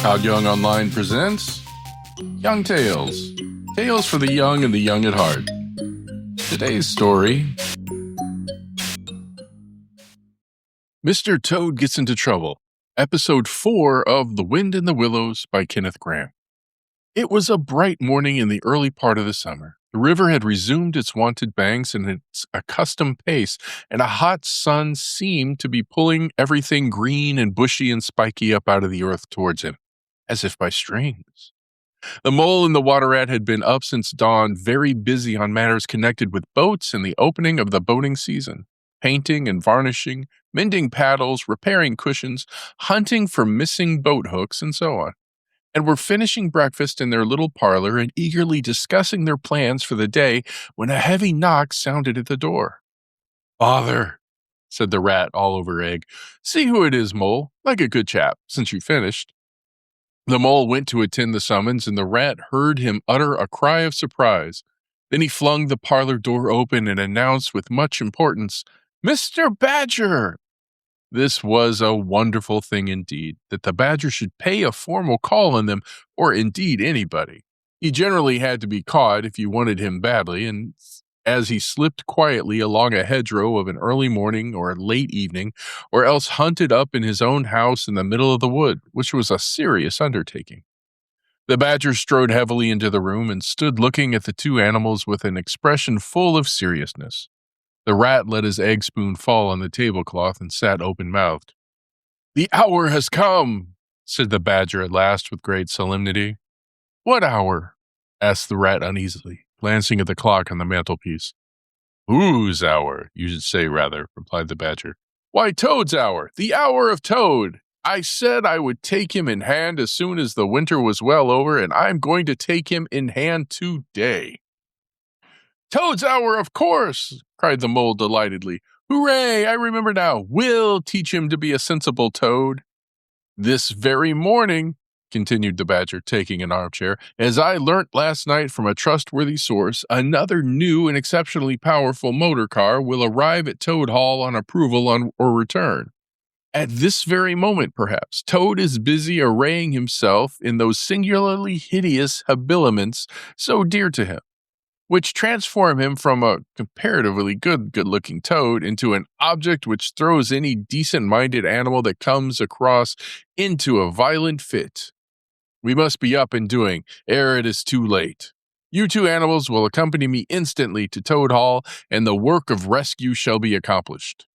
Todd Young Online presents Young Tales. Tales for the young and the young at heart. Today's story: Mr. Toad Gets into Trouble. Episode 4 of The Wind in the Willows by Kenneth Grahame. It was a bright morning in the early part of the summer. The river had resumed its wonted banks and its accustomed pace, and a hot sun seemed to be pulling everything green and bushy and spiky up out of the earth towards him, as if by strings. The mole and the water rat had been up since dawn, very busy on matters connected with boats and the opening of the boating season, painting and varnishing, mending paddles, repairing cushions, hunting for missing boat hooks, and so on, and were finishing breakfast in their little parlor and eagerly discussing their plans for the day when a heavy knock sounded at the door. "Father," said the rat, all over egg. "See who it is, Mole, like a good chap, since you finished." The mole went to attend the summons, and the rat heard him utter a cry of surprise. Then he flung the parlor door open and announced with much importance, "Mr. Badger!" This was a wonderful thing indeed, that the badger should pay a formal call on them, or indeed anybody. He generally had to be caught if you wanted him badly, and as he slipped quietly along a hedgerow of an early morning or a late evening, or else hunted up in his own house in the middle of the wood, which was a serious undertaking. The badger strode heavily into the room and stood looking at the two animals with an expression full of seriousness. The rat let his egg spoon fall on the tablecloth and sat open-mouthed. "The hour has come," said the badger at last with great solemnity. "What hour?" asked the rat uneasily, glancing at the clock on the mantelpiece. "Whose hour, you should say, rather," replied the badger. "Why, Toad's hour, the hour of Toad. I said I would take him in hand as soon as the winter was well over, and I'm going to take him in hand today." "Toad's hour, of course!" cried the mole delightedly. "Hooray, I remember now. We'll teach him to be a sensible toad." "This very morning," continued the badger, taking an armchair, "as I learnt last night from a trustworthy source, another new and exceptionally powerful motor car will arrive at Toad Hall on approval or return. At this very moment, perhaps, Toad is busy arraying himself in those singularly hideous habiliments so dear to him, which transform him from a comparatively good-looking toad into an object which throws any decent-minded animal that comes across into a violent fit. We must be up and doing, ere it is too late. You two animals will accompany me instantly to Toad Hall, and the work of rescue shall be accomplished."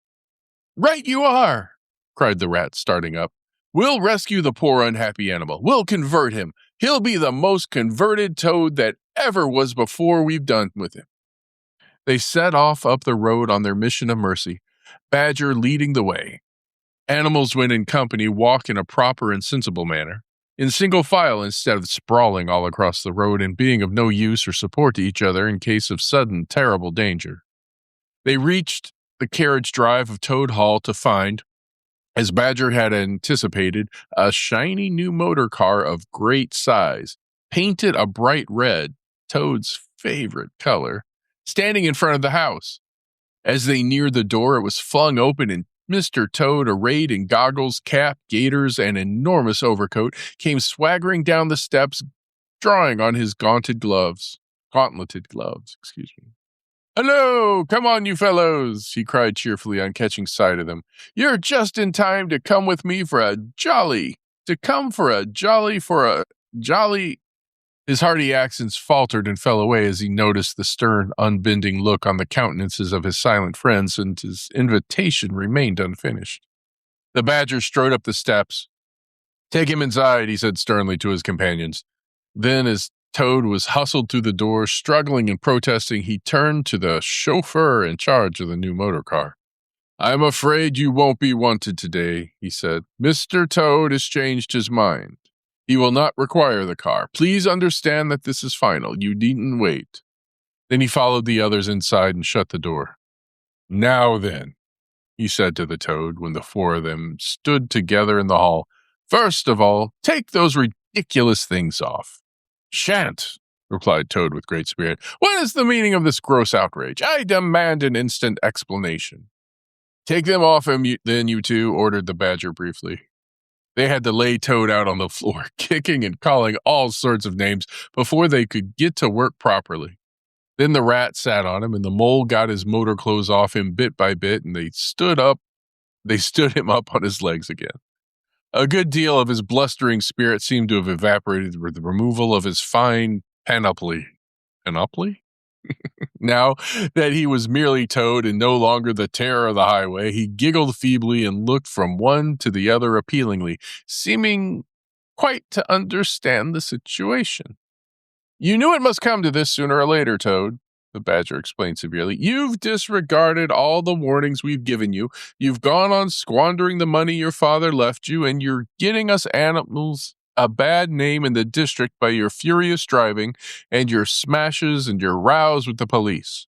"Right you are!" cried the rat, starting up. "We'll rescue the poor unhappy animal. We'll convert him. He'll be the most converted toad that ever was before we've done with him." They set off up the road on their mission of mercy, Badger leading the way. Animals, when in company, walk in a proper and sensible manner, in single file instead of sprawling all across the road and being of no use or support to each other in case of sudden, terrible danger. They reached the carriage drive of Toad Hall to find, as Badger had anticipated, a shiny new motor car of great size, painted a bright red, Toad's favorite color, standing in front of the house. As they neared the door, it was flung open, and Mr. Toad, arrayed in goggles, cap, gaiters, and enormous overcoat, came swaggering down the steps, drawing on his gauntleted gloves. "Hello, come on, you fellows," he cried cheerfully on catching sight of them. "You're just in time to come with me for a jolly. His hearty accents faltered and fell away as he noticed the stern, unbending look on the countenances of his silent friends, and his invitation remained unfinished. The badger strode up the steps. "Take him inside," he said sternly to his companions. Then, as Toad was hustled through the door, struggling and protesting, he turned to the chauffeur in charge of the new motor car. "I'm afraid you won't be wanted today," he said. "Mr. Toad has changed his mind. He will not require the car. Please understand that this is final. You needn't wait." Then he followed the others inside and shut the door. "Now then," he said to the Toad when the four of them stood together in the hall, "first of all, take those ridiculous things off." "Shan't," replied Toad with great spirit. "What is the meaning of this gross outrage? I demand an instant explanation." "Take them off him, then, you two," ordered the badger briefly. They had to lay Toad out on the floor, kicking and calling all sorts of names before they could get to work properly. Then the rat sat on him, and the mole got his motor clothes off him bit by bit, and they stood him up on his legs again. A good deal of his blustering spirit seemed to have evaporated with the removal of his fine panoply. Panoply? Now that he was merely Toad and no longer the terror of the highway, he giggled feebly and looked from one to the other appealingly, seeming quite to understand the situation. "You knew it must come to this sooner or later, Toad," the Badger explained severely. "You've disregarded all the warnings we've given you. You've gone on squandering the money your father left you, and you're getting us animals a bad name in the district by your furious driving and your smashes and your rows with the police.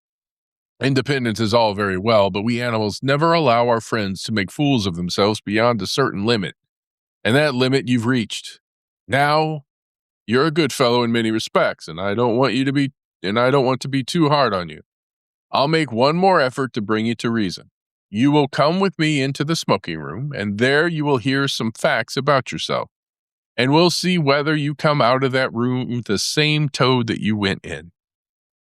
Independence is all very well, but we animals never allow our friends to make fools of themselves beyond a certain limit, and that limit you've reached. Now, you're a good fellow in many respects, and I don't want to be too hard on you. I'll make one more effort to bring you to reason. You will come with me into the smoking room, and there you will hear some facts about yourself. And we'll see whether you come out of that room the same Toad that you went in."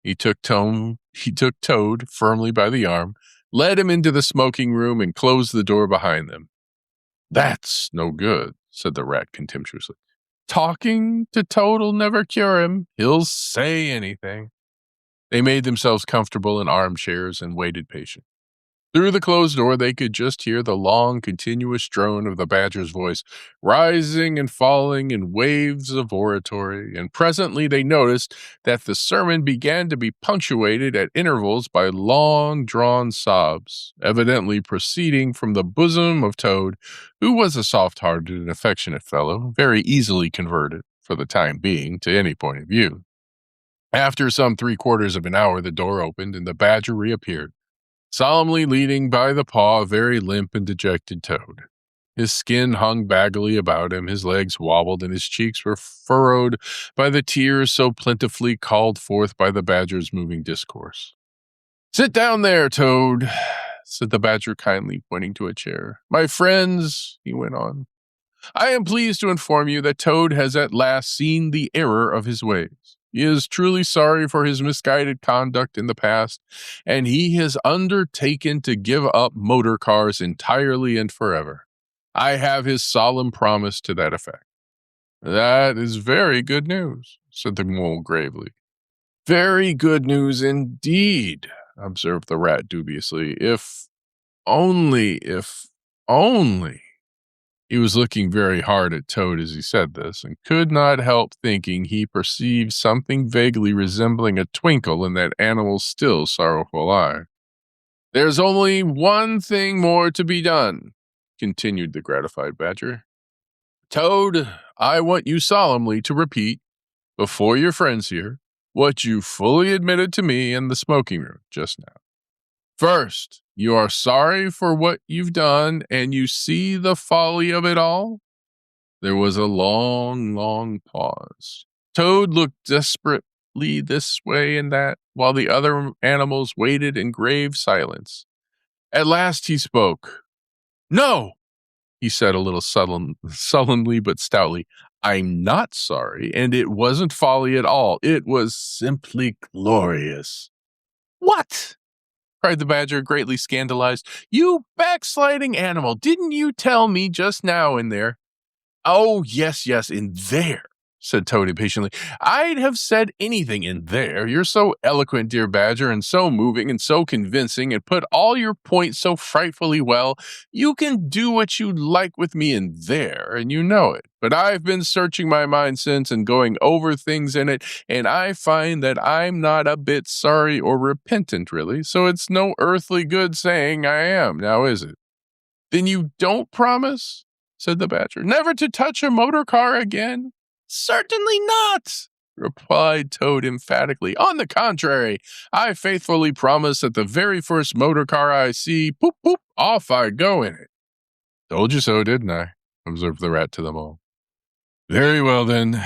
He took Toad firmly by the arm, led him into the smoking room, and closed the door behind them. "That's no good," said the rat contemptuously. "Talking to Toad'll never cure him. He'll say anything." They made themselves comfortable in armchairs and waited patiently. Through the closed door, they could just hear the long, continuous drone of the Badger's voice, rising and falling in waves of oratory, and presently they noticed that the sermon began to be punctuated at intervals by long-drawn sobs, evidently proceeding from the bosom of Toad, who was a soft-hearted and affectionate fellow, very easily converted, for the time being, to any point of view. After some 3/4 of an hour, the door opened, and the Badger reappeared, solemnly leading by the paw a very limp and dejected Toad. His skin hung baggily about him, his legs wobbled, and his cheeks were furrowed by the tears so plentifully called forth by the Badger's moving discourse. "Sit down there, Toad," said the Badger kindly, pointing to a chair. "My friends," he went on, "I am pleased to inform you that Toad has at last seen the error of his ways. He is truly sorry for his misguided conduct in the past, and he has undertaken to give up motor cars entirely and forever. I have his solemn promise to that effect." "That is very good news," said the mole gravely. "Very good news indeed," observed the rat dubiously. If only. He was looking very hard at Toad as he said this, and could not help thinking he perceived something vaguely resembling a twinkle in that animal's still sorrowful eye. "There's only one thing more to be done," continued the gratified Badger. "Toad, I want you solemnly to repeat, before your friends here, what you fully admitted to me in the smoking room just now. First, you are sorry for what you've done, and you see the folly of it all?" There was a long, long pause. Toad looked desperately this way and that, while the other animals waited in grave silence. At last he spoke. "No," he said a little sullenly but stoutly. "I'm not sorry, and it wasn't folly at all. It was simply glorious." "What?" cried the Badger, greatly scandalized. "You backsliding animal, didn't you tell me just now in there?" "Oh, yes, in there," said Toad impatiently. "I'd have said anything in there. You're so eloquent, dear Badger, and so moving and so convincing, and put all your points so frightfully well. You can do what you like with me in there, and you know it. But I've been searching my mind since and going over things in it, and I find that I'm not a bit sorry or repentant, really, so it's no earthly good saying I am, now is it?" "Then you don't promise," said the Badger, "never to touch a motor car again?" "Certainly not," replied Toad emphatically. "On the contrary, I faithfully promise that the very first motor car I see, poop, poop, off I go in it." "Told you so, didn't I?" observed the rat to them all. "Very well, then,"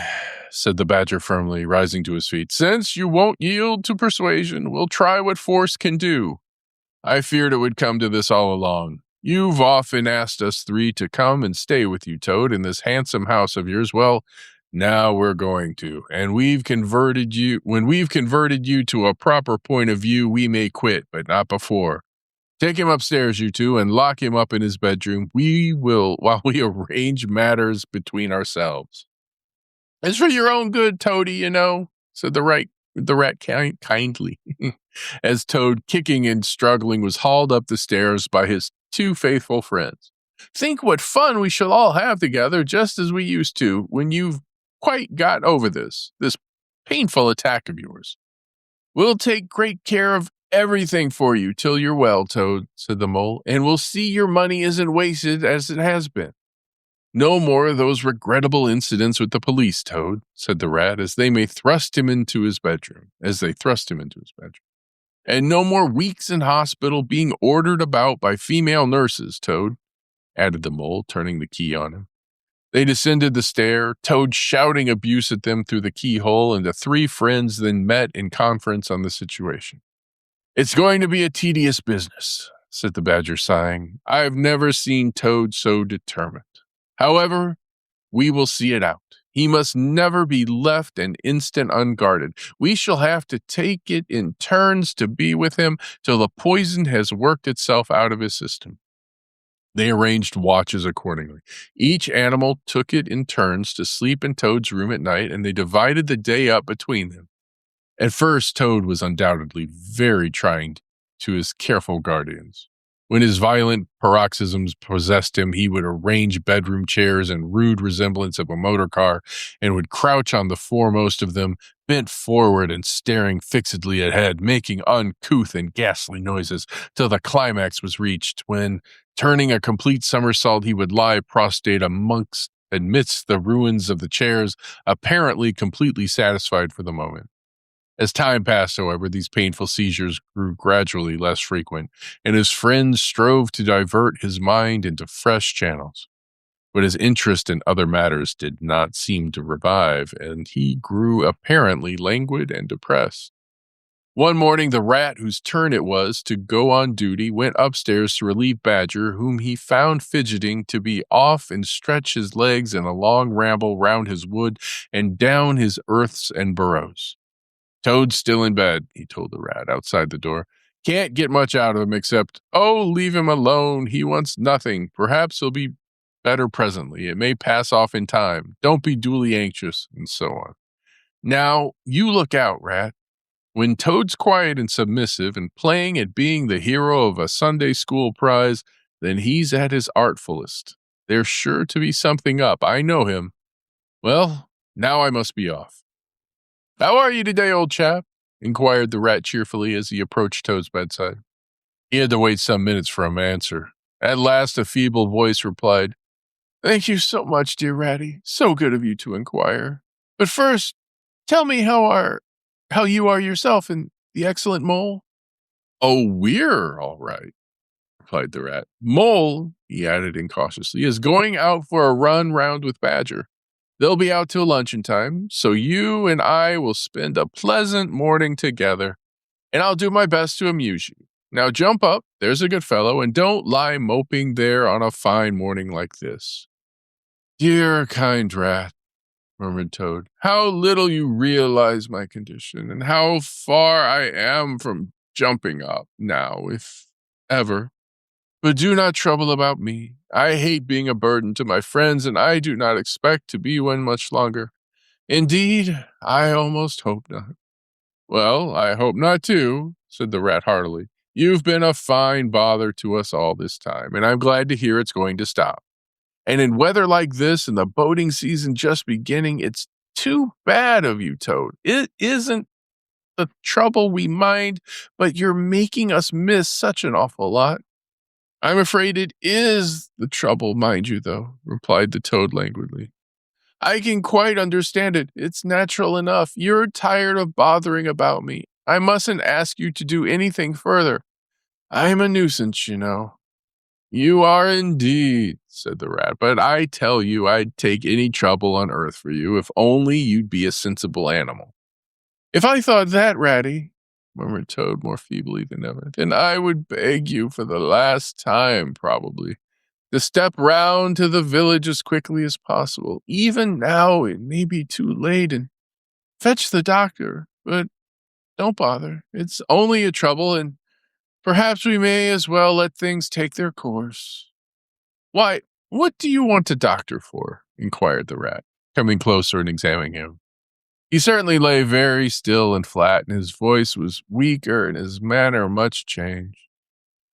said the Badger firmly, rising to his feet. "Since you won't yield to persuasion, we'll try what force can do. I feared it would come to this all along. You've often asked us three to come and stay with you, Toad, in this handsome house of yours. Well, now we're going to. And when we've converted you to a proper point of view, we may quit, but not before. Take him upstairs, you two, and lock him up in his bedroom. We will, while we arrange matters between ourselves. It's for your own good, Toady, said the rat kindly, as Toad, kicking and struggling, was hauled up the stairs by his two faithful friends. Think what fun we shall all have together, just as we used to, when you've quite got over this painful attack of yours. We'll take great care of everything for you till you're well, Toad, said the mole, and we'll see your money isn't wasted as it has been. No more of those regrettable incidents with the police, Toad, said the rat, as they thrust him into his bedroom. And no more weeks in hospital being ordered about by female nurses, Toad, added the mole, turning the key on him. They descended the stair, Toad shouting abuse at them through the keyhole, and the three friends then met in conference on the situation. It's going to be a tedious business, said the badger, sighing. I've never seen Toad so determined. However, we will see it out. He must never be left an instant unguarded. We shall have to take it in turns to be with him till the poison has worked itself out of his system. They arranged watches accordingly. Each animal took it in turns to sleep in Toad's room at night, and they divided the day up between them. At first, Toad was undoubtedly very trying to his careful guardians. When his violent paroxysms possessed him, he would arrange bedroom chairs in rude resemblance of a motor car and would crouch on the foremost of them, bent forward and staring fixedly ahead, making uncouth and ghastly noises till the climax was reached, when, turning a complete somersault, he would lie prostrate amidst the ruins of the chairs, apparently completely satisfied for the moment. As time passed, however, these painful seizures grew gradually less frequent, and his friends strove to divert his mind into fresh channels. But his interest in other matters did not seem to revive, and he grew apparently languid and depressed. One morning, the rat, whose turn it was to go on duty, went upstairs to relieve Badger, whom he found fidgeting to be off and stretch his legs in a long ramble round his wood and down his earths and burrows. Toad's still in bed, he told the rat outside the door. Can't get much out of him except, leave him alone. He wants nothing. Perhaps he'll be better presently. It may pass off in time. Don't be duly anxious, and so on. Now, you look out, rat. When Toad's quiet and submissive and playing at being the hero of a Sunday school prize, then he's at his artfulest. There's sure to be something up. I know him. Well, now I must be off. How are you today, old chap? Inquired the rat cheerfully as he approached Toad's bedside. He had to wait some minutes for an answer. At last, a feeble voice replied, Thank you so much, dear Ratty. So good of you to inquire. But first, tell me how you are yourself and the excellent mole. Oh, we're all right, replied the rat. Mole, he added incautiously, is going out for a run round with Badger. They'll be out till luncheon time, so you and I will spend a pleasant morning together, and I'll do my best to amuse you. Now jump up, there's a good fellow, and don't lie moping there on a fine morning like this. Dear kind rat, murmured Toad, how little you realize my condition, and how far I am from jumping up now, if ever. But do not trouble about me. I hate being a burden to my friends, and I do not expect to be one much longer. Indeed, I almost hope not. Well, I hope not too, said the rat heartily. You've been a fine bother to us all this time, and I'm glad to hear it's going to stop. And in weather like this, and the boating season just beginning, it's too bad of you, Toad. It isn't the trouble we mind, but you're making us miss such an awful lot. I'm afraid it is the trouble, mind you, though, replied the Toad languidly. I can quite understand it. It's natural enough. You're tired of bothering about me. I mustn't ask you to do anything further. I'm a nuisance, you know. You are indeed, said the rat, but I tell you I'd take any trouble on earth for you if only you'd be a sensible animal. If I thought that, Ratty, murmured Toad more feebly than ever. "Then I would beg you for the last time, probably, to step round to the village as quickly as possible. Even now it may be too late, and fetch the doctor, but don't bother. It's only a trouble, and perhaps we may as well let things take their course." "Why, what do you want a doctor for?" inquired the rat, coming closer and examining him. He certainly lay very still and flat, and his voice was weaker and his manner much changed.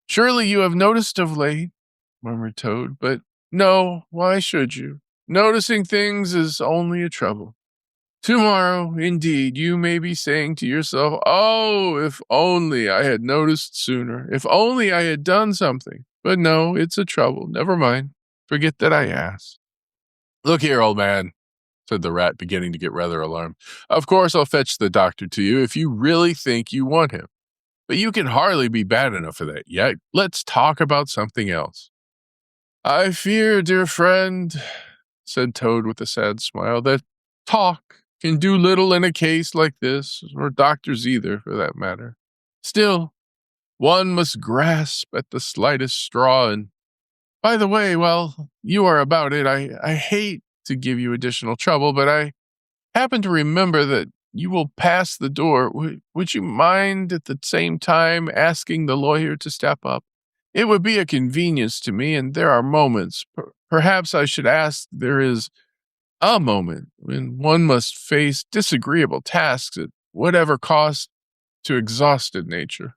"Surely you have noticed of late," murmured Toad, "but no, why should you? Noticing things is only a trouble. Tomorrow, indeed, you may be saying to yourself, 'Oh, if only I had noticed sooner, if only I had done something.' But no, it's a trouble. Never mind. Forget that I asked." "Look here, old man," said the rat, beginning to get rather alarmed. "Of course I'll fetch the doctor to you if you really think you want him. But you can hardly be bad enough for that yet. Let's talk about something else." "I fear, dear friend," said Toad with a sad smile, "that talk can do little in a case like this, or doctors either, for that matter. Still, one must grasp at the slightest straw, and by the way, while you are about it, I hate to give you additional trouble, but I happen to remember that you will pass the door. Would you mind at the same time asking the lawyer to step up? It would be a convenience to me, and there are moments, perhaps I should ask, there is a moment when one must face disagreeable tasks at whatever cost to exhausted nature.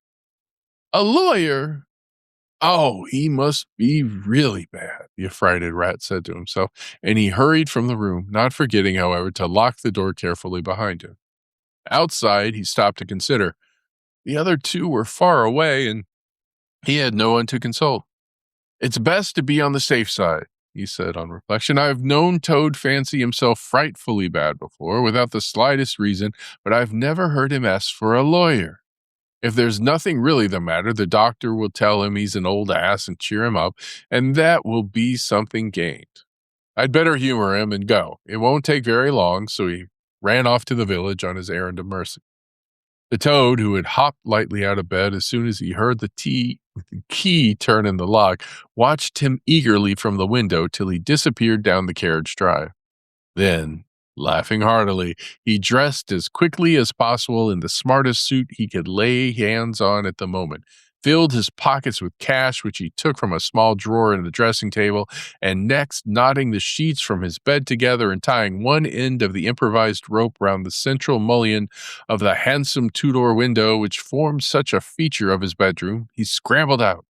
A lawyer? Oh, he must be really bad," the affrighted rat said to himself, and he hurried from the room, not forgetting, however, to lock the door carefully behind him. Outside, he stopped to consider. The other two were far away, and he had no one to consult. "It's best to be on the safe side," he said on reflection. "I've known Toad fancy himself frightfully bad before, without the slightest reason, but I've never heard him ask for a lawyer. If there's nothing really the matter, the doctor will tell him he's an old ass and cheer him up, and that will be something gained. I'd better humor him and go. It won't take very long." So he ran off to the village on his errand of mercy. The Toad, who had hopped lightly out of bed as soon as he heard the key turn in the lock, watched him eagerly from the window till he disappeared down the carriage drive. Then, laughing heartily, he dressed as quickly as possible in the smartest suit he could lay hands on at the moment, filled his pockets with cash which he took from a small drawer in the dressing table, and next, knotting the sheets from his bed together and tying one end of the improvised rope round the central mullion of the handsome two-door window which formed such a feature of his bedroom, he scrambled out,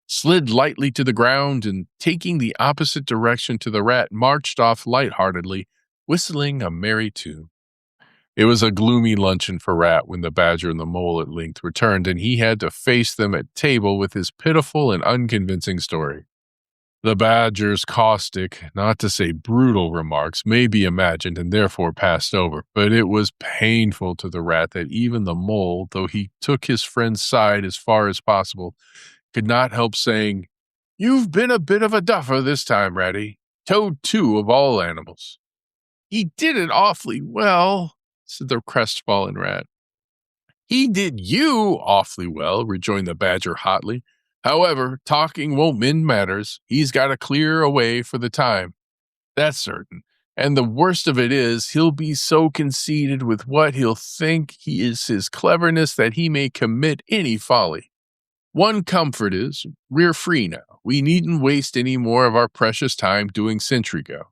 slid lightly to the ground, and taking the opposite direction to the rat, marched off light-heartedly, whistling a merry tune. It was a gloomy luncheon for Rat when the Badger and the Mole at length returned, and he had to face them at table with his pitiful and unconvincing story. The Badger's caustic, not to say brutal remarks may be imagined and therefore passed over, but it was painful to the Rat that even the Mole, though he took his friend's side as far as possible, could not help saying, "You've been a bit of a duffer this time, Ratty. Toad, too, of all animals." "He did it awfully well," said the crestfallen Rat. "He did you awfully well," rejoined the Badger hotly. "However, talking won't mend matters. He's got to clear away for the time. That's certain. And the worst of it is, he'll be so conceited with what he'll think he is his cleverness that he may commit any folly. One comfort is, we're free now. We needn't waste any more of our precious time doing sentry go.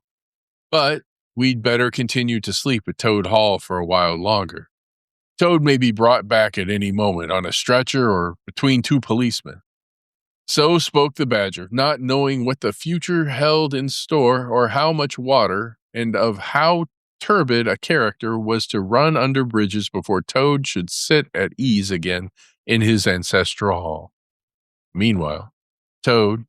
But we'd better continue to sleep at Toad Hall for a while longer. Toad may be brought back at any moment on a stretcher or between two policemen." So spoke the Badger, not knowing what the future held in store or how much water and of how turbid a character was to run under bridges before Toad should sit at ease again in his ancestral hall. Meanwhile, Toad,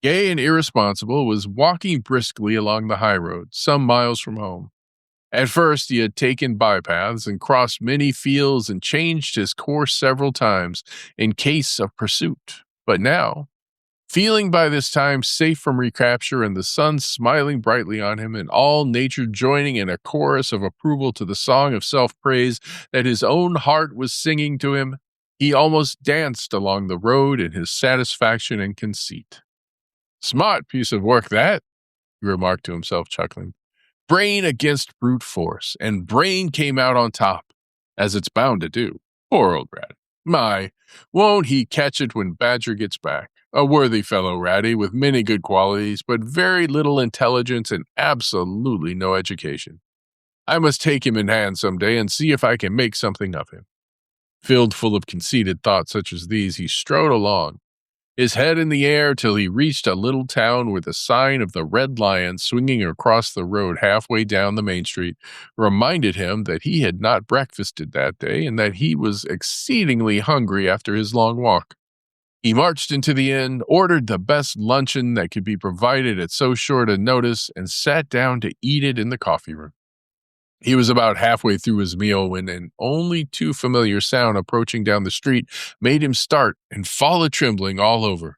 gay and irresponsible, was walking briskly along the high road, some miles from home. At first, he had taken bypaths and crossed many fields and changed his course several times in case of pursuit. But now, Feeling by this time safe from recapture and the sun smiling brightly on him and all nature joining in a chorus of approval to the song of self-praise that his own heart was singing to him, he almost danced along the road in his satisfaction and conceit. "Smart piece of work, that," he remarked to himself, chuckling. "Brain against brute force, and brain came out on top, as it's bound to do. Poor old Rat. My, won't he catch it when Badger gets back? A worthy fellow, Ratty, with many good qualities, but very little intelligence and absolutely no education. I must take him in hand some day and see if I can make something of him." Filled full of conceited thoughts such as these, he strode along, his head in the air till he reached a little town where the sign of the Red Lion swinging across the road halfway down the main street reminded him that he had not breakfasted that day and that he was exceedingly hungry after his long walk. He marched into the inn, ordered the best luncheon that could be provided at so short a notice, and sat down to eat it in the coffee room. He was about halfway through his meal when an only too familiar sound approaching down the street made him start and fall a-trembling all over.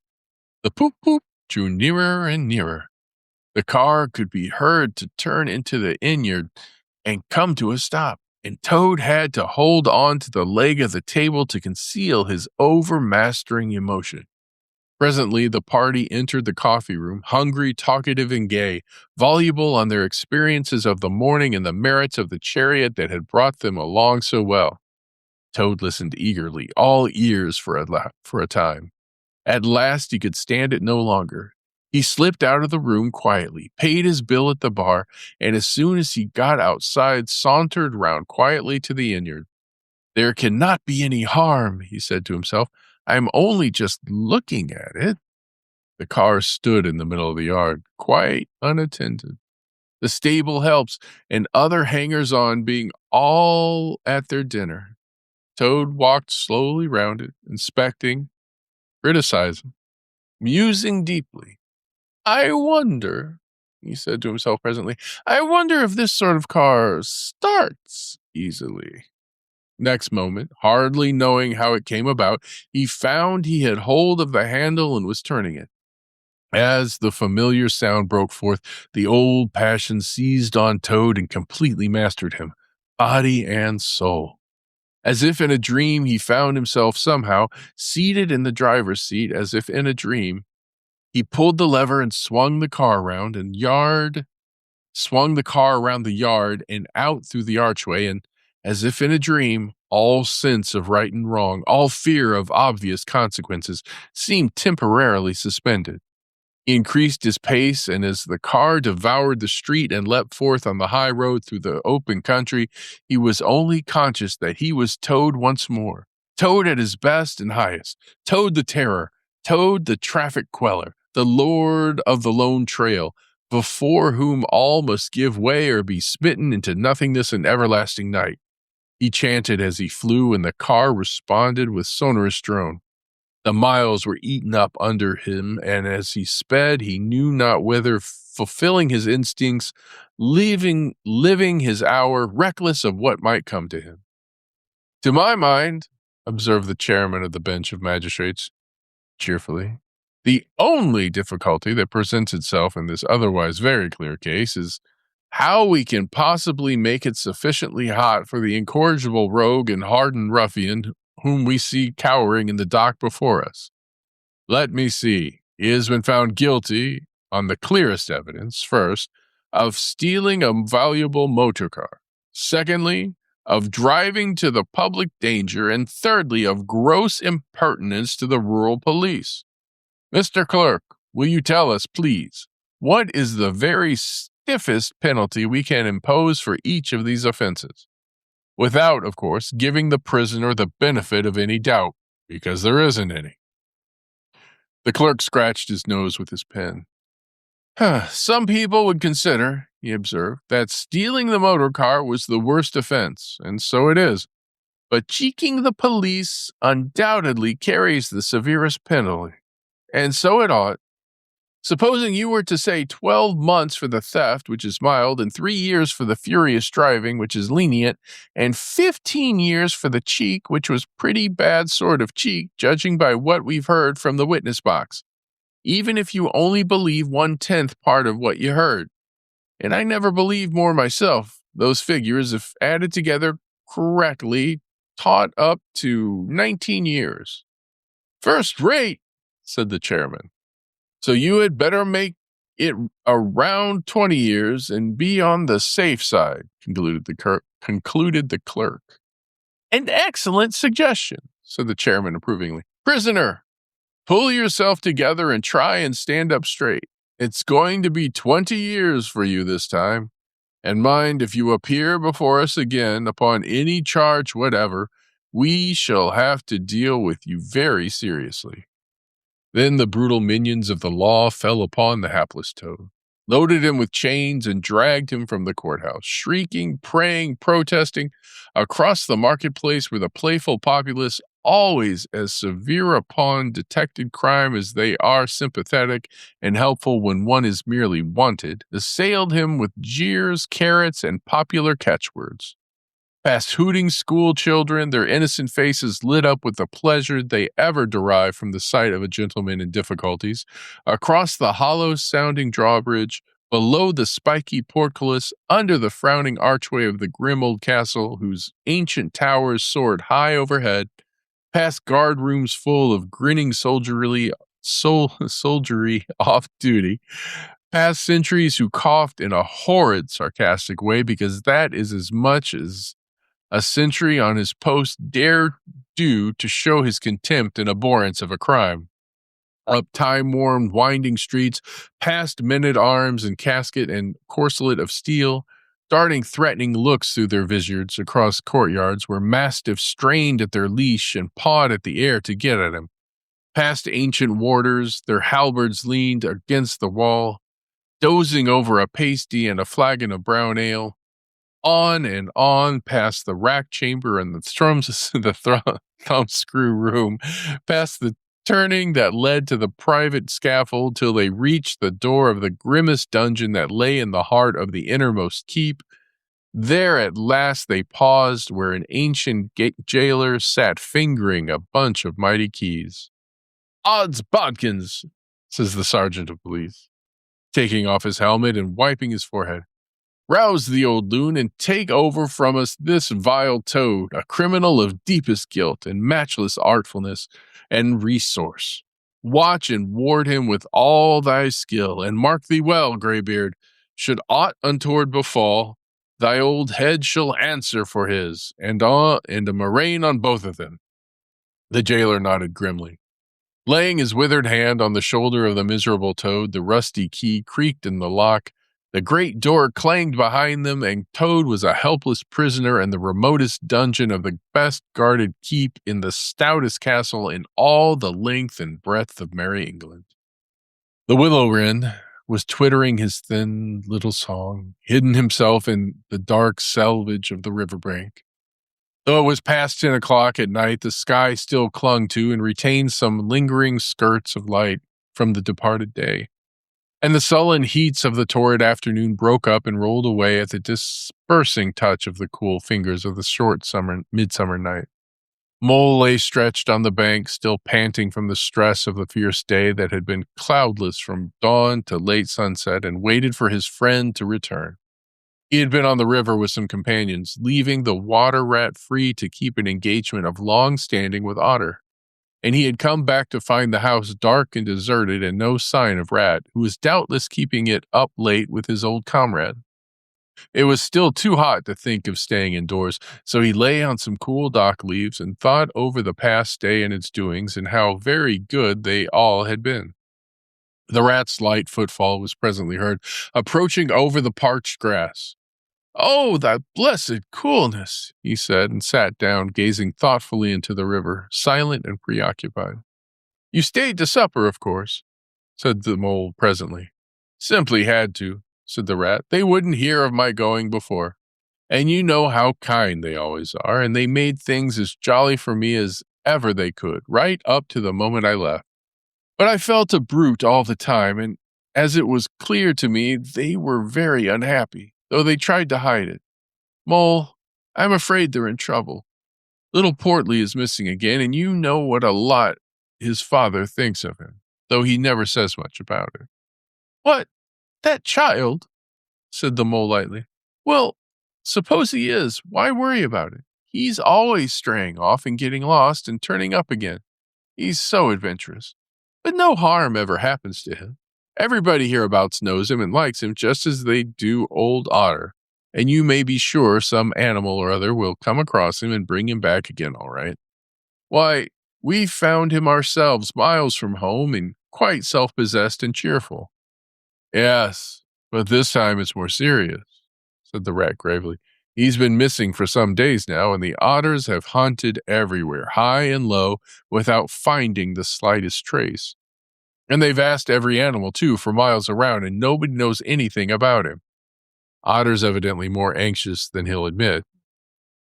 The poop-poop drew nearer and nearer. The car could be heard to turn into the inn-yard and come to a stop, and Toad had to hold on to the leg of the table to conceal his overmastering emotion. Presently, the party entered the coffee room, hungry, talkative, and gay, voluble on their experiences of the morning and the merits of the chariot that had brought them along so well. Toad listened eagerly, all ears for a time. At last, he could stand it no longer. He slipped out of the room quietly, paid his bill at the bar, and as soon as he got outside, sauntered round quietly to the inn-yard. "There cannot be any harm," he said to himself. "I am only just looking at it." The car stood in the middle of the yard, quite unattended, the stable helps and other hangers-on being all at their dinner. Toad walked slowly round it, inspecting, criticizing, musing deeply. "I wonder," he said to himself presently, "I wonder if this sort of car starts easily." Next moment, hardly knowing how it came about, he found he had hold of the handle and was turning it. As the familiar sound broke forth, the old passion seized on Toad and completely mastered him, body and soul. As if in a dream, he found himself somehow seated in the driver's seat, as if in a dream. He pulled the lever and swung the car around the yard and out through the archway, and, as if in a dream, all sense of right and wrong, all fear of obvious consequences, seemed temporarily suspended. He increased his pace, and as the car devoured the street and leapt forth on the high road through the open country, he was only conscious that he was Toad once more. Toad at his best and highest. Toad the terror. Toad the traffic queller. The lord of the lone trail, before whom all must give way or be smitten into nothingness and everlasting night. He chanted as he flew, and the car responded with sonorous drone. The miles were eaten up under him, and as he sped, he knew not whither, fulfilling his instincts, living his hour, reckless of what might come to him. "To my mind," observed the chairman of the bench of magistrates, cheerfully, "the only difficulty that presents itself in this otherwise very clear case is how we can possibly make it sufficiently hot for the incorrigible rogue and hardened ruffian whom we see cowering in the dock before us. Let me see. He has been found guilty, on the clearest evidence, first, of stealing a valuable motor car. Secondly, of driving to the public danger, and thirdly, of gross impertinence to the rural police. Mr. Clerk, will you tell us, please, what is the very stiffest penalty we can impose for each of these offenses? Without, of course, giving the prisoner the benefit of any doubt, because there isn't any." The clerk scratched his nose with his pen. "Some people would consider," he observed, "that stealing the motor car was the worst offense, and so it is. But cheeking the police undoubtedly carries the severest penalty, and so it ought. Supposing you were to say 12 months for the theft, which is mild, and 3 years for the furious driving, which is lenient, and 15 years for the cheek, which was pretty bad sort of cheek, judging by what we've heard from the witness box. even if you only believe 1/10 part of what you heard. And I never believed more myself. Those figures, if added together correctly, taught up to 19 years. First rate, said the chairman. So you had better make it around 20 years and be on the safe side, concluded the clerk. An excellent suggestion, said the chairman approvingly. Prisoner, pull yourself together and try and stand up straight. It's going to be 20 years for you this time. And mind, if you appear before us again upon any charge whatever, we shall have to deal with you very seriously. Then the brutal minions of the law fell upon the hapless Toad, loaded him with chains, and dragged him from the courthouse, shrieking, praying, protesting. Across the marketplace where the playful populace, always as severe upon detected crime as they are sympathetic and helpful when one is merely wanted, assailed him with jeers, carrots, and popular catchwords. Past hooting school children, their innocent faces lit up with the pleasure they ever derive from the sight of a gentleman in difficulties, across the hollow-sounding drawbridge, below the spiky portcullis, under the frowning archway of the grim old castle whose ancient towers soared high overhead, past guard rooms full of grinning soldiery off duty, past sentries who coughed in a horrid sarcastic way because that is as much as a sentry on his post dare do to show his contempt and abhorrence of a crime. Up time-worn, winding streets, past men-at-arms in casket and corselet of steel, darting threatening looks through their vizards across courtyards where mastiffs strained at their leash and pawed at the air to get at him. Past ancient warders, their halberds leaned against the wall, dozing over a pasty and a flagon of brown ale. On and on past the rack chamber and the thumbscrew room, past the turning that led to the private scaffold till they reached the door of the grimmest dungeon that lay in the heart of the innermost keep. There at last they paused where an ancient jailer sat fingering a bunch of mighty keys. Odds bodkins, says the sergeant of police, taking off his helmet and wiping his forehead. Rouse the old loon and take over from us this vile Toad, a criminal of deepest guilt and matchless artfulness and resource. Watch and ward him with all thy skill, and mark thee well, Greybeard. Should aught untoward befall, thy old head shall answer for his, and a murrain on both of them. The jailer nodded grimly. Laying his withered hand on the shoulder of the miserable Toad, the rusty key creaked in the lock. The great door clanged behind them, and Toad was a helpless prisoner in the remotest dungeon of the best guarded keep in the stoutest castle in all the length and breadth of merry England. The willow wren was twittering his thin little song, hidden himself in the dark selvage of the river bank. Though it was past 10 o'clock at night, the sky still clung to and retained some lingering skirts of light from the departed day. And the sullen heats of the torrid afternoon broke up and rolled away at the dispersing touch of the cool fingers of the short midsummer night. Mole lay stretched on the bank, still panting from the stress of the fierce day that had been cloudless from dawn to late sunset, and waited for his friend to return. He had been on the river with some companions, leaving the water rat free to keep an engagement of long standing with Otter. And he had come back to find the house dark and deserted and no sign of Rat, who was doubtless keeping it up late with his old comrade. It was still too hot to think of staying indoors, so he lay on some cool dock leaves and thought over the past day and its doings and how very good they all had been. The rat's light footfall was presently heard, approaching over the parched grass. "Oh, that blessed coolness," he said, and sat down, gazing thoughtfully into the river, silent and preoccupied. "You stayed to supper, of course," said the mole presently. "Simply had to," said the rat. "They wouldn't hear of my going before. And you know how kind they always are, and they made things as jolly for me as ever they could, right up to the moment I left. But I felt a brute all the time, and as it was clear to me, they were very unhappy, though they tried to hide it. Mole, I'm afraid they're in trouble. Little Portly is missing again, and you know what a lot his father thinks of him. though he never says much about it. "What? That child?" said the mole lightly. "Well, suppose he is. Why worry about it? He's always straying off and getting lost and turning up again. He's so adventurous. But no harm ever happens to him. Everybody hereabouts knows him and likes him just as they do old Otter. And you may be sure some animal or other will come across him and bring him back again, all right. Why, we found him ourselves miles from home and quite self-possessed and cheerful." "Yes, but this time it's more serious," said the rat gravely. "He's been missing for some days now, and the otters have hunted everywhere, high and low, without finding the slightest trace. And they've asked every animal, too, for miles around, and nobody knows anything about him. Otter's evidently more anxious than he'll admit.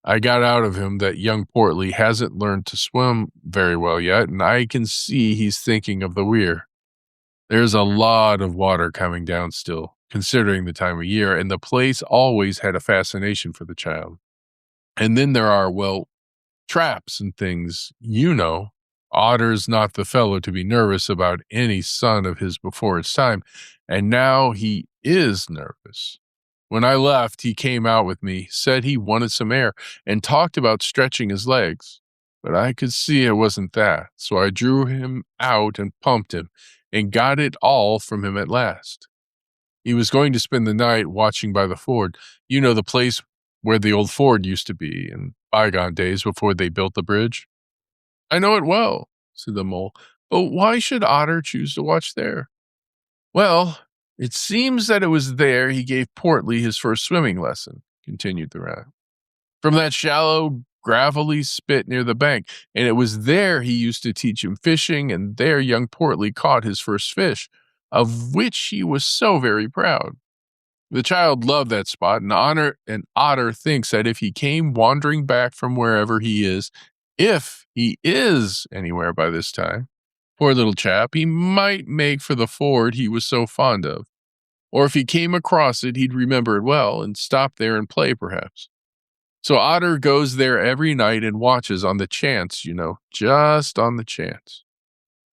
I got out of him that young Portly hasn't learned to swim very well yet, and I can see he's thinking of the weir. There's a lot of water coming down still, considering the time of year, and the place always had a fascination for the child. And then there are, well, traps and things, you know. Otter's not the fellow to be nervous about any son of his before its time, and now he is nervous. When I left, he came out with me, said he wanted some air, and talked about stretching his legs. But I could see it wasn't that, so I drew him out and pumped him, and got it all from him at last. He was going to spend the night watching by the ford. You know, the place where the old ford used to be in bygone days before they built the bridge?" "I know it well," said the mole, "but why should Otter choose to watch there?" "Well, it seems that it was there he gave Portly his first swimming lesson," continued the rat. "From that shallow, gravelly spit near the bank, and it was there he used to teach him fishing, and there young Portly caught his first fish, of which he was so very proud. The child loved that spot, and Otter thinks that if he came wandering back from wherever he is, if he is anywhere by this time, poor little chap, he might make for the ford he was so fond of. Or if he came across it, he'd remember it well and stop there and play, perhaps. So Otter goes there every night and watches on the chance, just on the chance."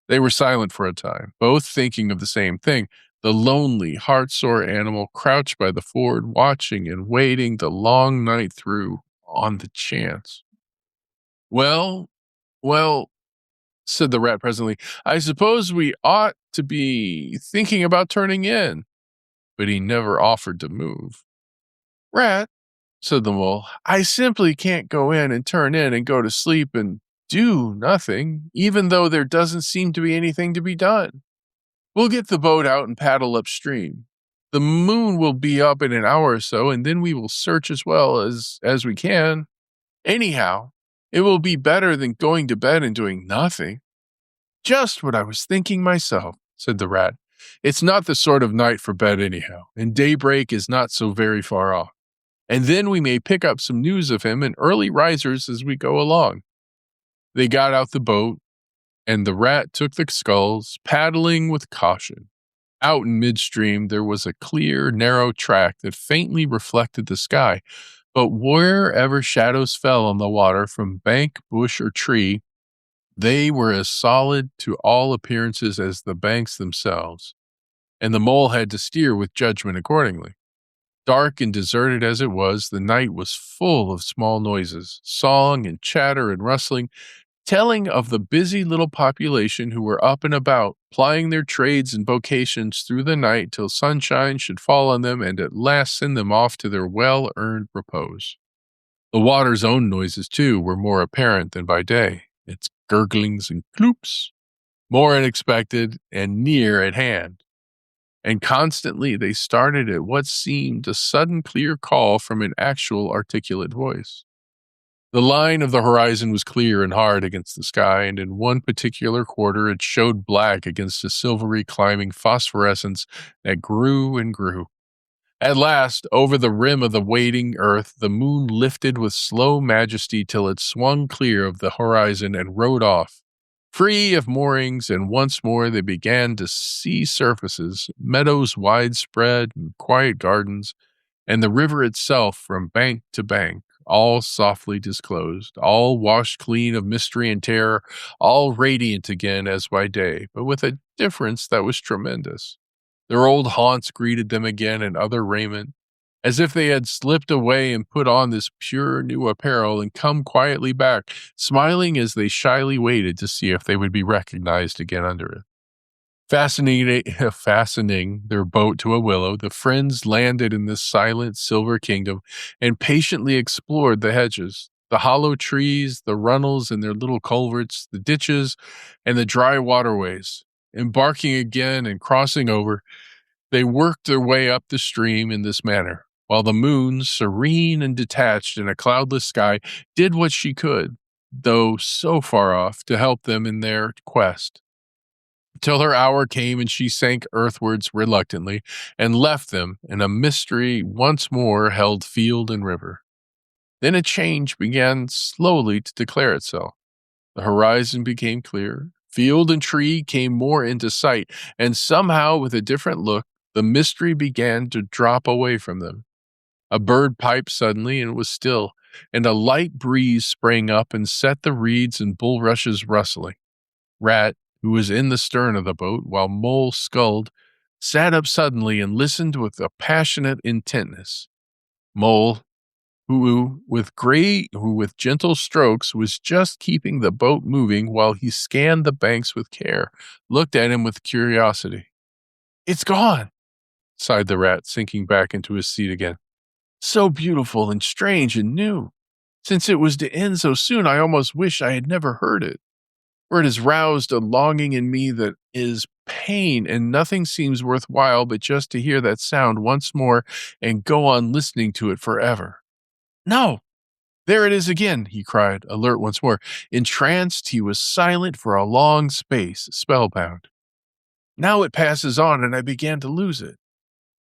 They were silent for a time, both thinking of the same thing. The lonely, heart-sore animal crouched by the ford, watching and waiting the long night through on the chance. Well, said the rat presently, "I suppose we ought to be thinking about turning in." But he never offered to move. "Rat," said the mole, "I simply can't go in and turn in and go to sleep and do nothing, even though there doesn't seem to be anything to be done. We'll get the boat out and paddle upstream. The moon will be up in an hour or so, and then we will search as well as we can. Anyhow, it will be better than going to bed and doing nothing." "Just what I was thinking myself," said the rat. "It's not the sort of night for bed anyhow, and daybreak is not so very far off. And then we may pick up some news of him and early risers as we go along." They got out the boat, and the rat took the sculls, paddling with caution. Out in midstream there was a clear, narrow track that faintly reflected the sky, but wherever shadows fell on the water from bank, bush, or tree, they were as solid to all appearances as the banks themselves, and the mole had to steer with judgment accordingly. Dark and deserted as it was, the night was full of small noises, song and chatter and rustling, telling of the busy little population who were up and about, plying their trades and vocations through the night till sunshine should fall on them and at last send them off to their well-earned repose. The water's own noises, too, were more apparent than by day, its gurglings and cloops, more unexpected and near at hand. And constantly they started at what seemed a sudden clear call from an actual articulate voice. The line of the horizon was clear and hard against the sky, and in one particular quarter it showed black against a silvery climbing phosphorescence that grew and grew. At last, over the rim of the waiting earth, the moon lifted with slow majesty till it swung clear of the horizon and rode off, free of moorings, and once more they began to see surfaces, meadows widespread and quiet gardens, and the river itself from bank to bank, all softly disclosed, all washed clean of mystery and terror, all radiant again as by day, but with a difference that was tremendous. Their old haunts greeted them again in other raiment, as if they had slipped away and put on this pure new apparel and come quietly back, smiling as they shyly waited to see if they would be recognized again under it. Fastening their boat to a willow, the friends landed in this silent silver kingdom and patiently explored the hedges, the hollow trees, the runnels and their little culverts, the ditches, and the dry waterways. Embarking again and crossing over, they worked their way up the stream in this manner, while the moon, serene and detached in a cloudless sky, did what she could, though so far off, to help them in their quest. Till her hour came and she sank earthwards reluctantly and left them, and a mystery once more held field and river. Then a change began slowly to declare itself. The horizon became clear, field and tree came more into sight, and somehow with a different look, the mystery began to drop away from them. A bird piped suddenly and was still, and a light breeze sprang up and set the reeds and bulrushes rustling. Rat, who was in the stern of the boat while Mole sculled, sat up suddenly and listened with a passionate intentness. Mole, who with gentle strokes was just keeping the boat moving while he scanned the banks with care, looked at him with curiosity. "It's gone," sighed the rat, sinking back into his seat again. "So beautiful and strange and new. Since it was to end so soon, I almost wish I had never heard it. For it has roused a longing in me that is pain, and nothing seems worthwhile but just to hear that sound once more and go on listening to it forever. No, there it is again," he cried, alert once more. Entranced, he was silent for a long space, spellbound. "Now it passes on, and I began to lose it,"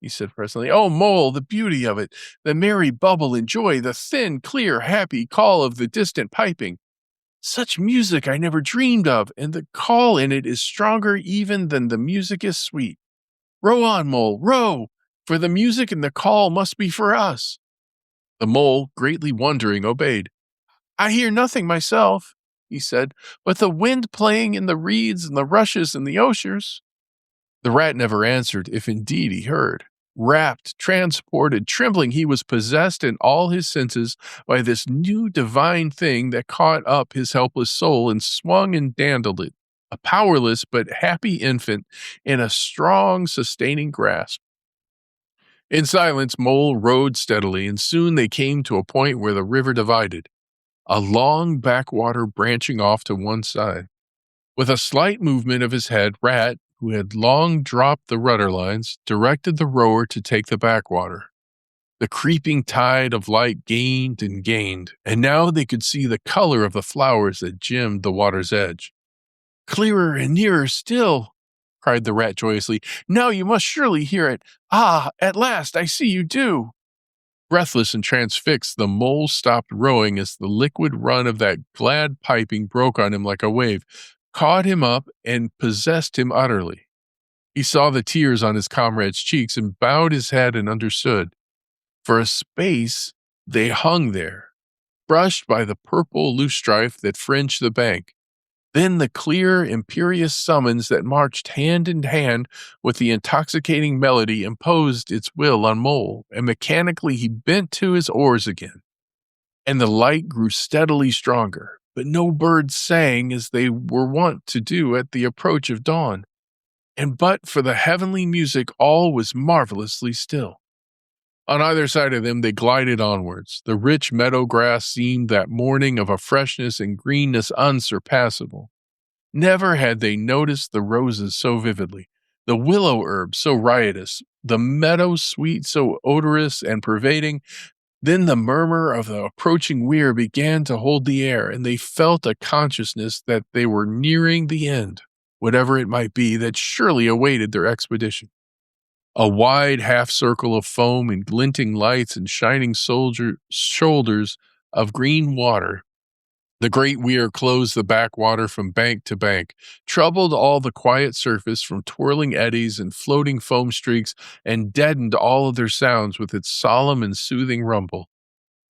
he said presently. "Oh, Mole, the beauty of it, the merry bubble and joy, the thin, clear, happy call of the distant piping. Such music I never dreamed of, and the call in it is stronger even than the music is sweet. Row on, Mole, row, for the music and the call must be for us." The Mole, greatly wondering, obeyed. "I hear nothing myself," he said, "but the wind playing in the reeds and the rushes and the osiers." The rat never answered, if indeed he heard. Rapt, transported, trembling, he was possessed in all his senses by this new divine thing that caught up his helpless soul and swung and dandled it, a powerless but happy infant in a strong, sustaining grasp. In silence, Mole rowed steadily, and soon they came to a point where the river divided, a long backwater branching off to one side. With a slight movement of his head, Rat, who had long dropped the rudder lines, directed the rower to take the backwater. The creeping tide of light gained and gained, and now they could see the color of the flowers that gemmed the water's edge. "Clearer and nearer still," cried the rat joyously. "Now you must surely hear it. Ah, at last I see you do." Breathless and transfixed, the Mole stopped rowing as the liquid run of that glad piping broke on him like a wave, caught him up, and possessed him utterly. He saw the tears on his comrade's cheeks and bowed his head and understood. For a space they hung there, brushed by the purple loosestrife that fringed the bank. Then the clear, imperious summons that marched hand in hand with the intoxicating melody imposed its will on Mole, and mechanically he bent to his oars again. And the light grew steadily stronger, but no birds sang as they were wont to do at the approach of dawn. And but for the heavenly music, all was marvelously still. On either side of them they glided onwards. The rich meadow grass seemed that morning of a freshness and greenness unsurpassable. Never had they noticed the roses so vividly, the willow herb so riotous, the meadow sweet so odorous and pervading. Then the murmur of the approaching weir began to hold the air, and they felt a consciousness that they were nearing the end, whatever it might be that surely awaited their expedition. A wide half-circle of foam and glinting lights and shining shoulders of green water. The great weir closed the backwater from bank to bank, troubled all the quiet surface from twirling eddies and floating foam streaks, and deadened all other sounds with its solemn and soothing rumble.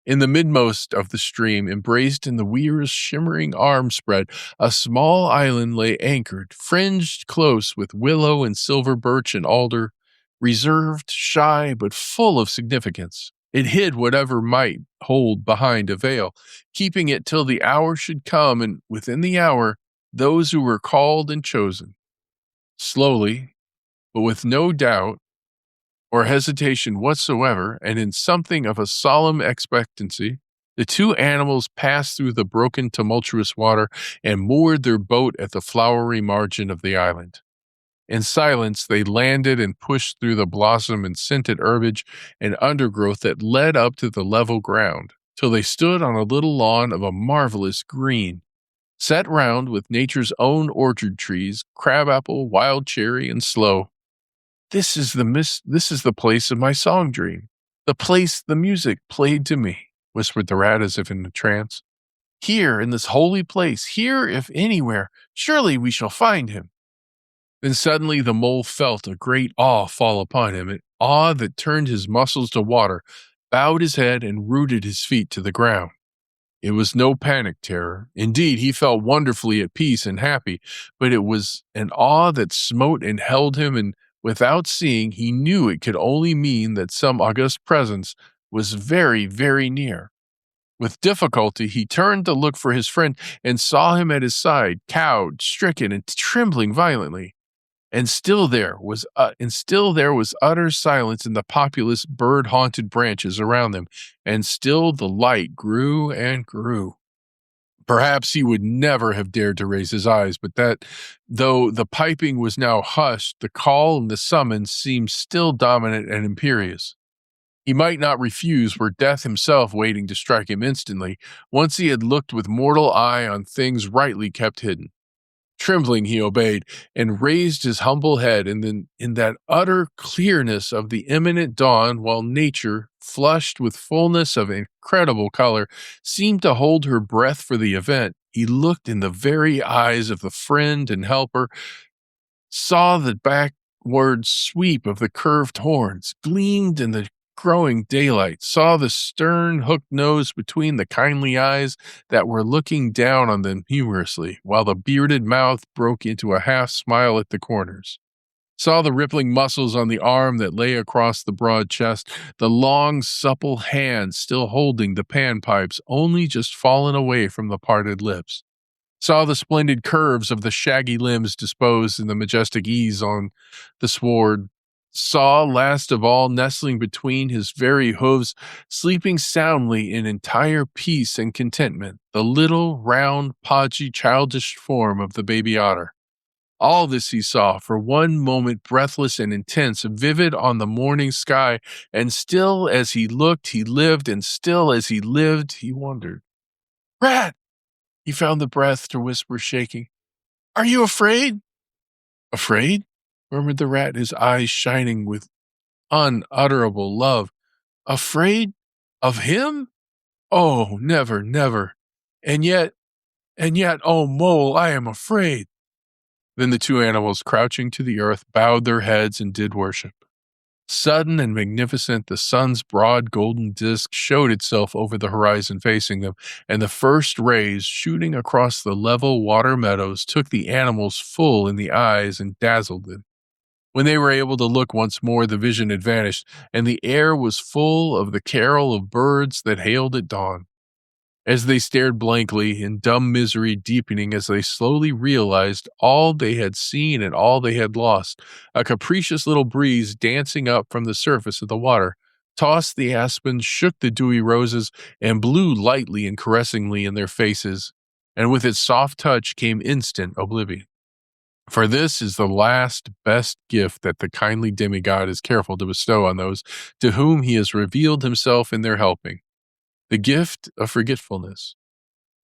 In the midmost of the stream, embraced in the weir's shimmering arm spread, a small island lay anchored, fringed close with willow and silver birch and alder, reserved, shy, but full of significance. It hid whatever might hold behind a veil, keeping it till the hour should come, and within the hour, those who were called and chosen. Slowly, but with no doubt or hesitation whatsoever, and in something of a solemn expectancy, the two animals passed through the broken, tumultuous water and moored their boat at the flowery margin of the island. In silence, they landed and pushed through the blossom and scented herbage and undergrowth that led up to the level ground, till they stood on a little lawn of a marvelous green, set round with nature's own orchard trees, crabapple, wild cherry, and sloe. This is the place of my song dream, the place the music played to me, whispered the rat as if in a trance. Here, in this holy place, here, if anywhere, surely we shall find him. Then suddenly the mole felt a great awe fall upon him, an awe that turned his muscles to water, bowed his head, and rooted his feet to the ground. It was no panic terror. Indeed, he felt wonderfully at peace and happy, but it was an awe that smote and held him, and without seeing, he knew it could only mean that some august presence was very, very near. With difficulty, he turned to look for his friend and saw him at his side, cowed, stricken, and trembling violently. And still there was utter silence in the populous, bird-haunted branches around them, and still the light grew and grew. Perhaps he would never have dared to raise his eyes, but that, though the piping was now hushed, the call and the summons seemed still dominant and imperious. He might not refuse were death himself waiting to strike him instantly, once he had looked with mortal eye on things rightly kept hidden. Trembling, he obeyed, and raised his humble head, and then, in that utter clearness of the imminent dawn, while nature, flushed with fullness of incredible color, seemed to hold her breath for the event, he looked in the very eyes of the friend and helper, saw the backward sweep of the curved horns, gleamed in the growing daylight, saw the stern hooked nose between the kindly eyes that were looking down on them humorously, while the bearded mouth broke into a half smile at the corners. Saw the rippling muscles on the arm that lay across the broad chest, the long, supple hand still holding the panpipes, only just fallen away from the parted lips. Saw the splendid curves of the shaggy limbs disposed in the majestic ease on the sward. Saw, last of all, nestling between his very hooves, sleeping soundly in entire peace and contentment, the little, round, podgy, childish form of the baby otter. All this he saw, for one moment breathless and intense, vivid on the morning sky, and still as he looked, he lived, and still as he lived, he wondered. Rat! He found the breath to whisper, shaking. Are you afraid? Afraid? Murmured the rat, his eyes shining with unutterable love. Afraid? Of him? Oh, never, never. And yet, oh, mole, I am afraid. Then the two animals, crouching to the earth, bowed their heads and did worship. Sudden and magnificent, the sun's broad golden disk showed itself over the horizon facing them, and the first rays, shooting across the level water meadows, took the animals full in the eyes and dazzled them. When they were able to look once more, the vision had vanished, and the air was full of the carol of birds that hailed at dawn. As they stared blankly, in dumb misery deepening as they slowly realized all they had seen and all they had lost, a capricious little breeze dancing up from the surface of the water tossed the aspens, shook the dewy roses, and blew lightly and caressingly in their faces, and with its soft touch came instant oblivion. For this is the last, best gift that the kindly demigod is careful to bestow on those to whom he has revealed himself in their helping. The gift of forgetfulness,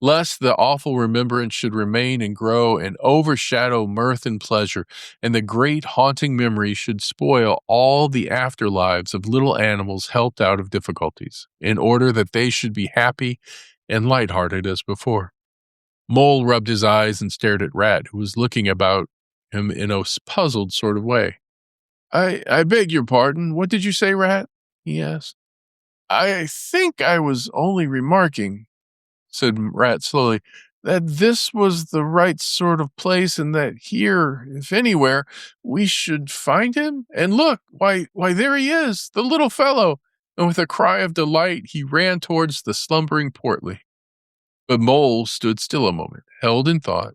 lest the awful remembrance should remain and grow and overshadow mirth and pleasure, and the great haunting memory should spoil all the afterlives of little animals helped out of difficulties, in order that they should be happy and light-hearted as before. Mole rubbed his eyes and stared at Rat, who was looking about him in a puzzled sort of way. I beg your pardon, what did you say, Rat? He asked. I think I was only remarking, said Rat slowly, that this was the right sort of place and that here, if anywhere, we should find him. And look, why, there he is, the little fellow. And with a cry of delight, he ran towards the slumbering Portly. But Mole stood still a moment, held in thought,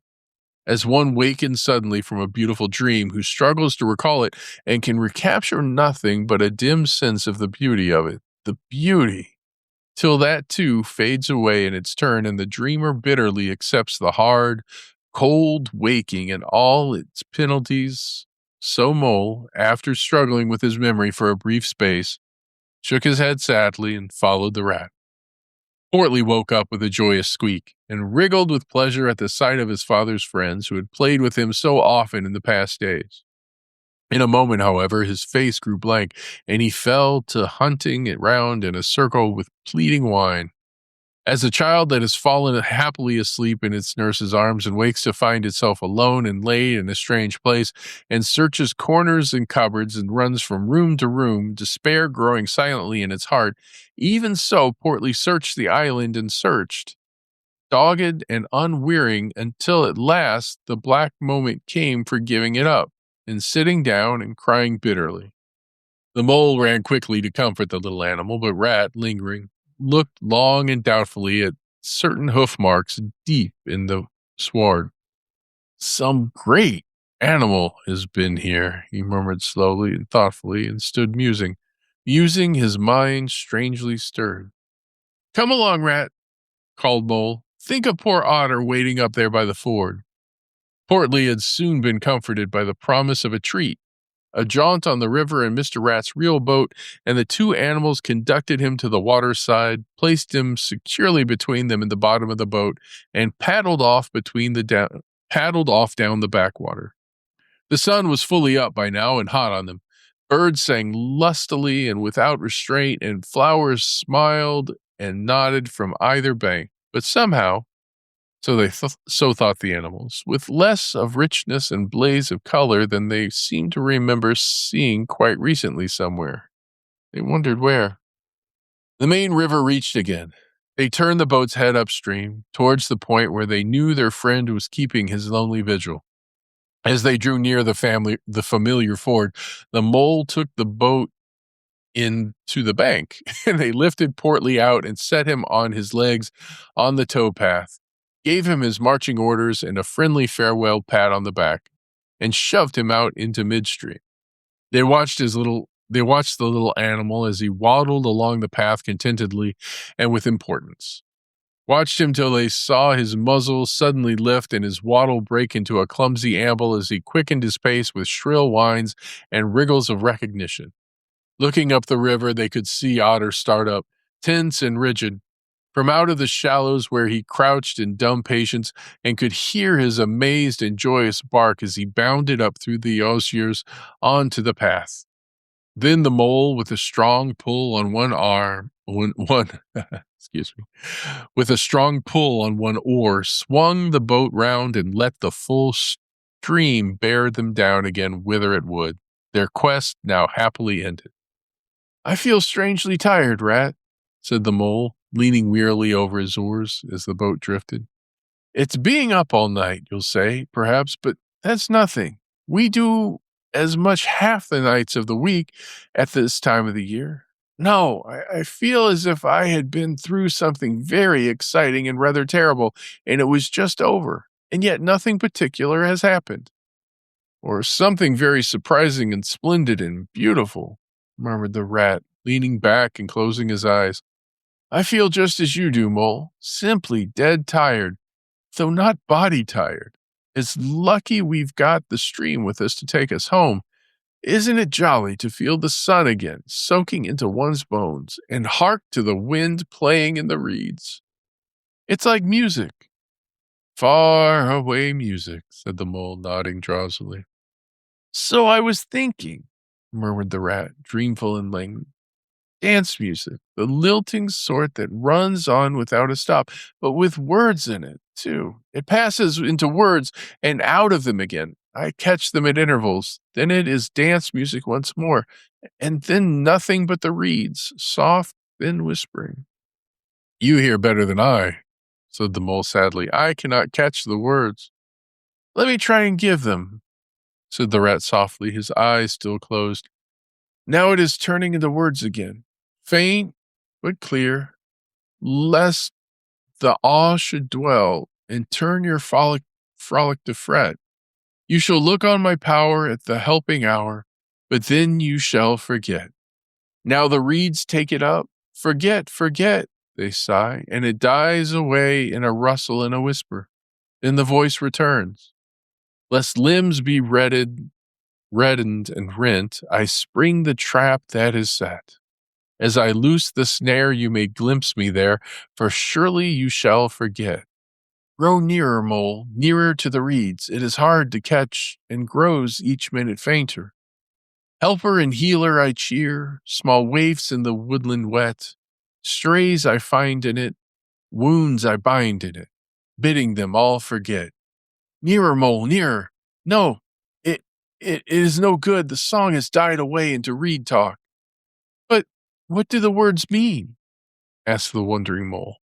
as one wakened suddenly from a beautiful dream who struggles to recall it and can recapture nothing but a dim sense of the beauty of it. The beauty! Till that too fades away in its turn, and the dreamer bitterly accepts the hard, cold waking and all its penalties. So Mole, after struggling with his memory for a brief space, shook his head sadly and followed the rat. Portly woke up with a joyous squeak and wriggled with pleasure at the sight of his father's friends who had played with him so often in the past days. In a moment, however, his face grew blank, and he fell to hunting round in a circle with pleading whine. As a child that has fallen happily asleep in its nurse's arms and wakes to find itself alone and laid in a strange place, and searches corners and cupboards and runs from room to room, despair growing silently in its heart, even so Portly searched the island and searched, dogged and unwearying, until at last the black moment came for giving it up and sitting down and crying bitterly. The Mole ran quickly to comfort the little animal, but Rat, lingering, looked long and doubtfully at certain hoof marks deep in the sward. Some great animal has been here, he murmured slowly and thoughtfully, and stood musing, his mind strangely stirred. Come along, Rat, called Mole. Think of poor Otter waiting up there by the ford. Portly had soon been comforted by the promise of a treat, a jaunt on the river in Mr. Rat's real boat, and the two animals conducted him to the water's side, placed him securely between them in the bottom of the boat, and paddled off down the backwater. The sun was fully up by now and hot on them. Birds sang lustily and without restraint, and flowers smiled and nodded from either bank. But somehow, so thought the animals, with less of richness and blaze of color than they seemed to remember seeing quite recently somewhere. They wondered where. The main river reached again. They turned the boat's head upstream, towards the point where they knew their friend was keeping his lonely vigil. As they drew near the familiar ford, the Mole took the boat into the bank, and they lifted Portly out and set him on his legs on the towpath, gave him his marching orders and a friendly farewell pat on the back, and shoved him out into midstream. They watched the little animal as he waddled along the path contentedly and with importance. Watched him till they saw his muzzle suddenly lift and his waddle break into a clumsy amble as he quickened his pace with shrill whines and wriggles of recognition. Looking up the river, they could see Otter start up, tense and rigid, from out of the shallows where he crouched in dumb patience, and could hear his amazed and joyous bark as he bounded up through the osiers onto the path. Then the Mole, with a strong pull on one with a strong pull on one oar, swung the boat round and let the full stream bear them down again whither it would, their quest now happily ended. I feel strangely tired, Rat, said the Mole, leaning wearily over his oars as the boat drifted. It's being up all night, you'll say, perhaps, but that's nothing. We do as much half the nights of the week at this time of the year. No, I feel as if I had been through something very exciting and rather terrible, and it was just over, and yet nothing particular has happened. Or something very surprising and splendid and beautiful, murmured the Rat, leaning back and closing his eyes. I feel just as you do, Mole, simply dead tired, though not body tired. It's lucky we've got the stream with us to take us home. Isn't it jolly to feel the sun again, soaking into one's bones, and hark to the wind playing in the reeds? It's like music. Far away music, said the Mole, nodding drowsily. So I was thinking, murmured the Rat, dreamful and languid. Dance music, the lilting sort that runs on without a stop, but with words in it, too. It passes into words and out of them again. I catch them at intervals. Then it is dance music once more, and then nothing but the reeds, soft then whispering. "You hear better than I," said the mole sadly. "I cannot catch the words." "Let me try and give them," said the rat softly, his eyes still closed. Now it is turning into words again, faint but clear, lest the awe should dwell and turn your frolic to fret. You shall look on my power at the helping hour, but then you shall forget. Now the reeds take it up. Forget, forget, they sigh, and it dies away in a rustle and a whisper. Then the voice returns. Lest limbs be reddened and rent, I spring the trap that is set. As I loose the snare, you may glimpse me there, for surely you shall forget. Grow nearer, mole, nearer to the reeds. It is hard to catch and grows each minute fainter. Helper and healer I cheer, small waifs in the woodland wet. Strays I find in it, wounds I bind in it, bidding them all forget. Nearer, mole, nearer. No, it is no good. The song has died away into reed talk. But what do the words mean? Asked the wondering mole.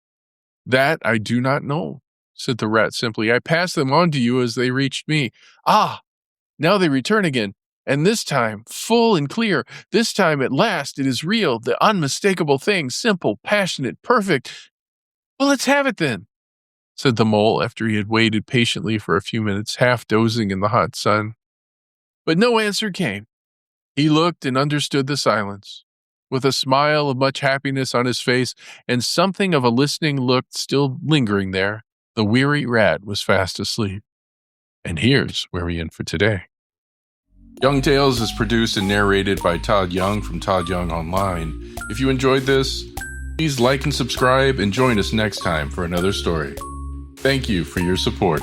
That I do not know, said the rat simply. I passed them on to you as they reached me. Ah, now they return again, and this time full and clear. This time at last it is real, the unmistakable thing, simple, passionate, perfect. Well, let's have it then, said the mole after he had waited patiently for a few minutes, half dozing in the hot sun. But no answer came. He looked and understood the silence. With a smile of much happiness on his face and something of a listening look still lingering there, the weary rat was fast asleep. And here's where we end for today. Young Tales is produced and narrated by Todd Young from Todd Young Online. If you enjoyed this, please like and subscribe and join us next time for another story. Thank you for your support.